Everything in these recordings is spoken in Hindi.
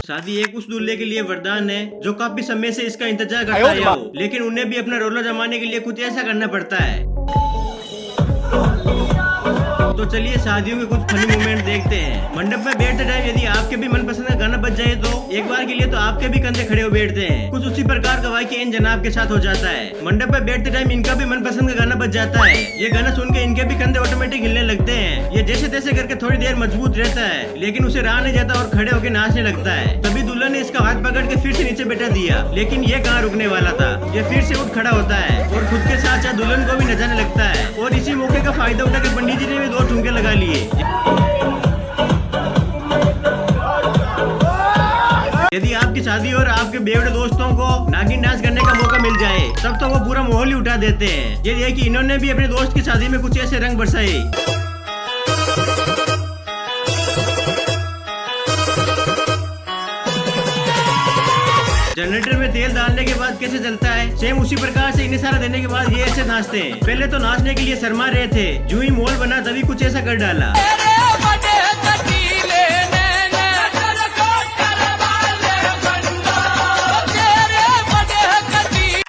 शादी एक उस दूल्हे के लिए वरदान है जो काफी समय से इसका इंतजार करता आया हो, लेकिन उन्हें भी अपना रोला जमाने के लिए कुछ ऐसा करना पड़ता है। तो चलिए शादियों के कुछ फनी मोमेंट देखते हैं। मंडप में बैठते टाइम यदि आपके भी मनपसंद का गाना बज जाए तो एक बार के लिए तो आपके भी कंधे खड़े हो बैठते हैं। कुछ उसी प्रकार का वाक्य इन जनाब के साथ हो जाता है। मंडप में बैठते टाइम इनका भी मनपसंद का गाना बज जाता है। ये गाना सुन के इनके भी कंधे ऑटोमेटिक हिलने लगते हैं। ये जैसे तैसे करके थोड़ी देर मजबूत रहता है, लेकिन उसे रहा नहीं जाता और खड़े होकर नाचने लगता है। तभी दुल्हन ने इसका हाथ पकड़ के फिर से नीचे बैठा दिया, लेकिन ये कहाँ रुकने वाला था। ये फिर से उठ खड़ा होता है और खुद के साथ साथ दुल्हन को भी नचाने लगता है। और इसी मौके का फायदा उठा के पंडित जी ने भी 2 ठुमके लगा लिए। यदि आपकी शादी और आपके बेवड़े दोस्तों को नागिन डांस करने का मौका मिल जाए तब तो वो पूरा माहौल ही उठा देते हैं। ये देखिए इन्होंने भी अपने दोस्त की शादी में कुछ ऐसे रंग बरसाए। जनरेटर में तेल डालने के बाद कैसे चलता है, सेम उसी प्रकार से इन्हें सारा देने के बाद ये ऐसे नाचते हैं। पहले तो नाचने के लिए शर्मा रहे थे, जो ही माहौल बना तभी कुछ ऐसा कर डाला।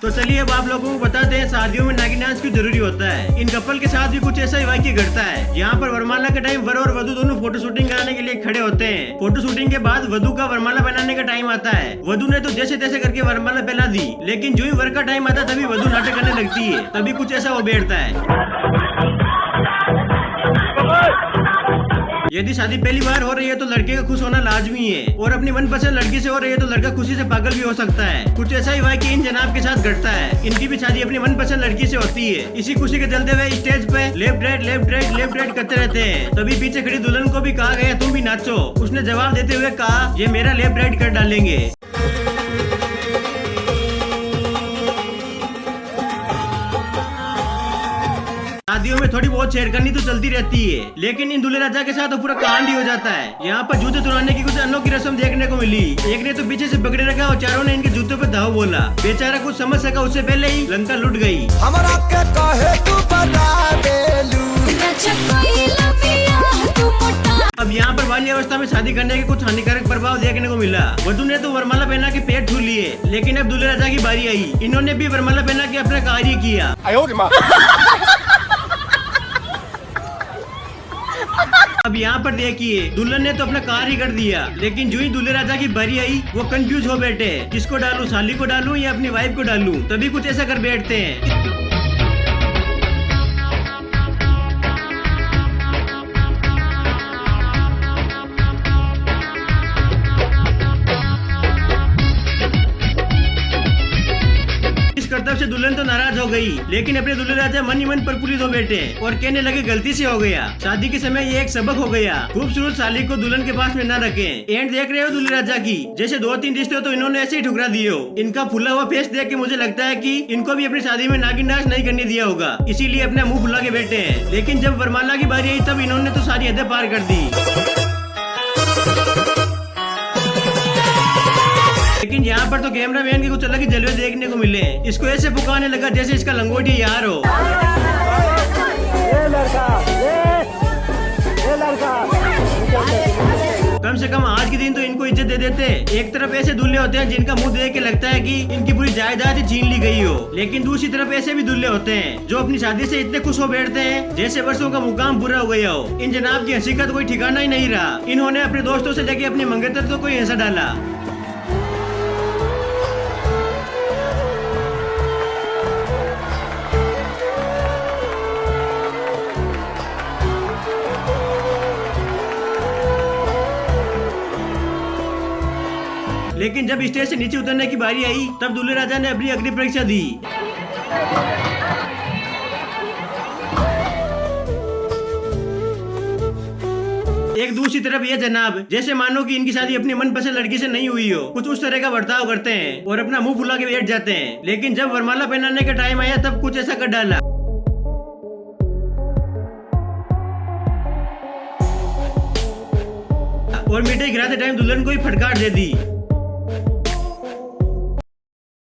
तो चलिए अब आप लोगों को बताते हैं शादियों में नागिन डांस क्यों जरूरी होता है। इन कपल के साथ भी कुछ ऐसा ही वाकई घटता है। यहाँ पर वरमाला के टाइम वर और वधू दोनों फोटो शूटिंग कराने के लिए खड़े होते हैं। फोटो शूटिंग के बाद वधू का वरमाला पहनाने का टाइम आता है। वधू ने तो जैसे तैसे करके वरमाला पहना दी, लेकिन जो ही वर का टाइम आता तभी वधू नाटक करने लगती है। तभी कुछ ऐसा वो बैठता है। यदि शादी पहली बार हो रही है तो लड़के का खुश होना लाजमी है, और अपनी मनपसंद लड़की से हो रही है तो लड़का खुशी से पागल भी हो सकता है। कुछ ऐसा ही वाकई इन जनाब के साथ घटता है। इनकी भी शादी अपनी मनपसंद लड़की से होती है। इसी खुशी के चलते हुए स्टेज पे left right left right left right करते रहते हैं। तभी पीछे खड़ी दुल्हन को भी कहा गया तुम भी नाचो। उसने जवाब देते हुए कहा ये मेरा लेफ्ट राइट कर डालेंगे। शादियों में थोड़ी बहुत छेड़खानी तो चलती रहती है, लेकिन इन दूल्हे राजा के साथ तो पूरा कांड ही हो जाता है। यहाँ पर जूते तुराने की कुछ अनोखी रस्म देखने को मिली। एक ने तो पीछे से पकड़े रखा और चारों ने इनके जूतों पे धाव बोला। बेचारा कुछ समझ सका उससे पहले ही लंका लुट गई। अब यहाँ पर बाल्य अवस्था में शादी करने के कुछ हानिकारक प्रभाव देखने को मिला। वधू ने तो वरमाला पहना के पेट छू लिए, लेकिन अब दूल्हे राजा की बारी आई। इन्होंने भी वरमाला पहना के अपना कार्य किया। अब यहाँ पर देखिए दुल्हन ने तो अपना कार्य कर दिया, लेकिन जो ही दूल्हे राजा की बारी आई वो कंफ्यूज हो बैठे, किसको डालूं, साली को डालूं या अपनी वाइफ को डालूं। तभी कुछ ऐसा कर बैठते हैं। कर्तव्य से दुल्हन तो नाराज हो गई, लेकिन अपने दूल्हे राजा मन ही मन प्रफुल्लित हो बैठे और कहने लगे गलती से हो गया। शादी के समय ये एक सबक हो गया, खूबसूरत साली को दुल्हन के पास में न रखें। एंड देख रहे हो दूल्हे राजा की, जैसे 2-3 रिश्ते तो इन्होंने ऐसे ही ठुकरा दिए हो। इनका फुला हुआ फेस देख के मुझे लगता है कि इनको भी अपनी शादी में नागिन डांस नहीं करने दिया होगा, इसीलिए अपना मुँह फुला के बैठे हैं। लेकिन जब वरमाला की बारी आई तब इन्होंने तो सारी हदें पार कर दी। लेकिन यहाँ पर तो कैमरामैन के कुछ अलग ही जलवे देखने को मिले। इसको ऐसे पुकारने लगा जैसे इसका लंगोटिया यार हो। कम से कम आज के दिन तो इनको इज्जत दे देते। एक तरफ ऐसे दूल्हे होते हैं जिनका मुंह देख के लगता है कि इनकी पूरी जायदाद ही छीन ली गई हो, लेकिन दूसरी तरफ ऐसे भी दूल्हे होते हैं जो अपनी शादी से इतने खुश हो बैठते हैं जैसे वर्षों का मुकाम पूरा हो गया हो। इन जनाब की हंसी का तो कोई ठिकाना ही नहीं रहा। इन्होंने अपने दोस्तों से लेके अपने मंगेतर तो कोई हंसा डाला। लेकिन जब स्टेज से नीचे उतरने की बारी आई तब दूल्हे राजा ने अपनी अग्नि परीक्षा दी। एक दूसरी तरफ ये जनाब जैसे मानो कि इनकी शादी अपनी मनपसंद लड़की से नहीं हुई हो, कुछ उस तरह का बर्ताव करते हैं और अपना मुंह फुला के बैठ जाते हैं। लेकिन जब वरमाला पहनाने का टाइम आया तब कुछ ऐसा कर डाला। और मिठाई गिराते टाइम दुल्हन को ही फटकार दे दी।